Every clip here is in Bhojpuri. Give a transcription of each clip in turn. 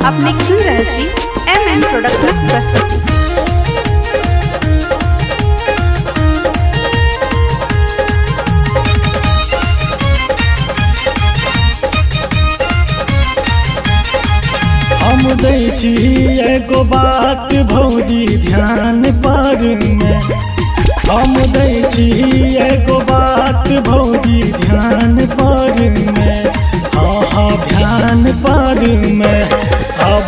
अपने सुन रहे छी एमएन प्रोडक्शन प्रस्तुति। हम दै छी एगो बात भौजी ध्यान पर में, हम दै छी एगो बात भौजी ध्यान पर में, हाँ ध्यान पर में। अब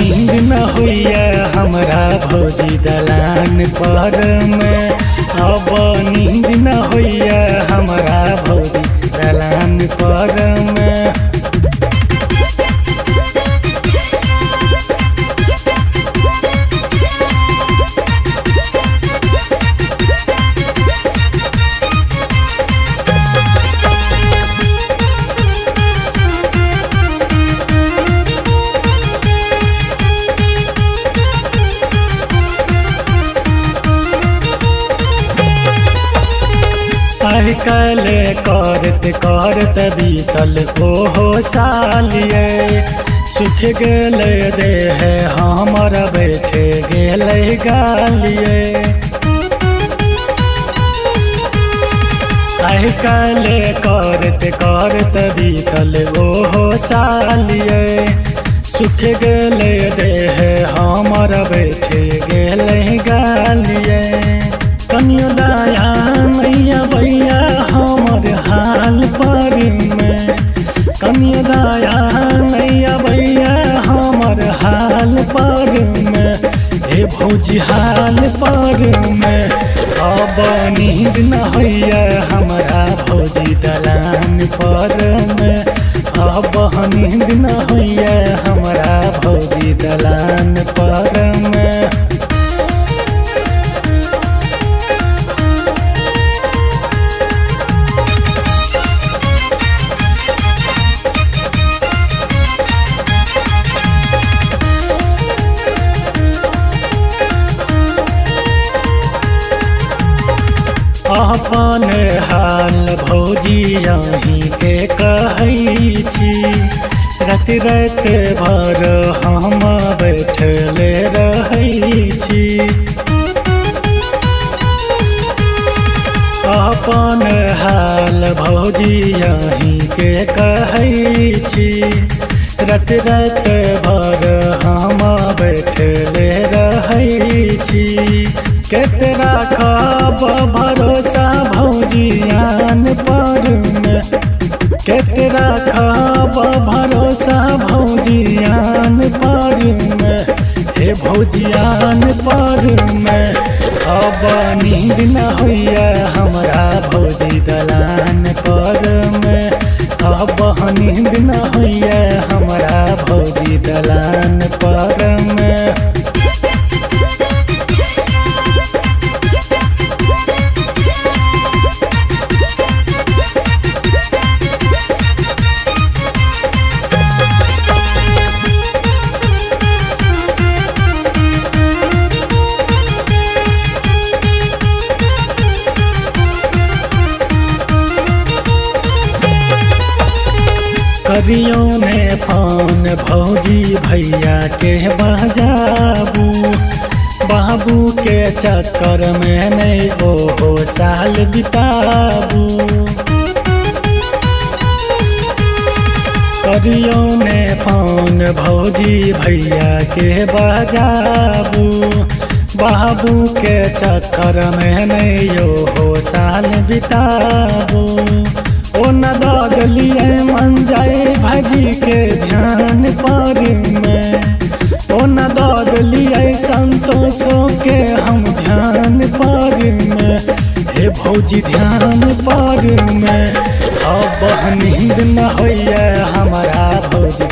नींद न होइए हमरा भौजी दलान पर में, अब नींद न होइए हमरा भौजी दलान पर में। आजकल करत करत बीतल ओहो सालिए, सुख गेले देह हमर बैठे गेले गालिए। आजकल करत करत बीतल ओहो सालिए, सुख गेले देह हमर बैठे गेले गालिए। कनियो दया मैया भैया हमर हाल पर में, कनियो दया मैया भैया हमर हाल पर में, हे भौजी हाल पर में। अब नींद न होइए हमरा भौजी दलान पर में, अब नींद न होइए हमरा भौजी दलान पर में। अपन हाल भौजी यहीं के कहै छी, रात रात भर हम बैठले रहै छी। अपन हाल भौजी यहीं के कहै छी, रात रात भर हम बैठले रहै छी। केतरा खब भरोसा भौजियान पर में, केतरा खब भरोसा भौजियान पर में, हे भौजियान पर में। अब नींद न होइए हमरा भौजी दलान पर में, अब नींद न होइए हमरा भौजी दलान पर में। करियो ने फोन भौजी भैया के बजाबू, बाबू के चक्कर में नहीं ओहो साल बिताबू। करियो ने फोन भौजी भैया के बजाबू, बाबू के चक्कर में नहीं ओहो साल बिताबू। ओ न दलिए मन जाए भाजी के ध्यान पर में, ओ न दलिए संतोषों के हम ध्यान पर में, हे भौजी ध्यान पर में। अब नींद न होइए हमरा भौजी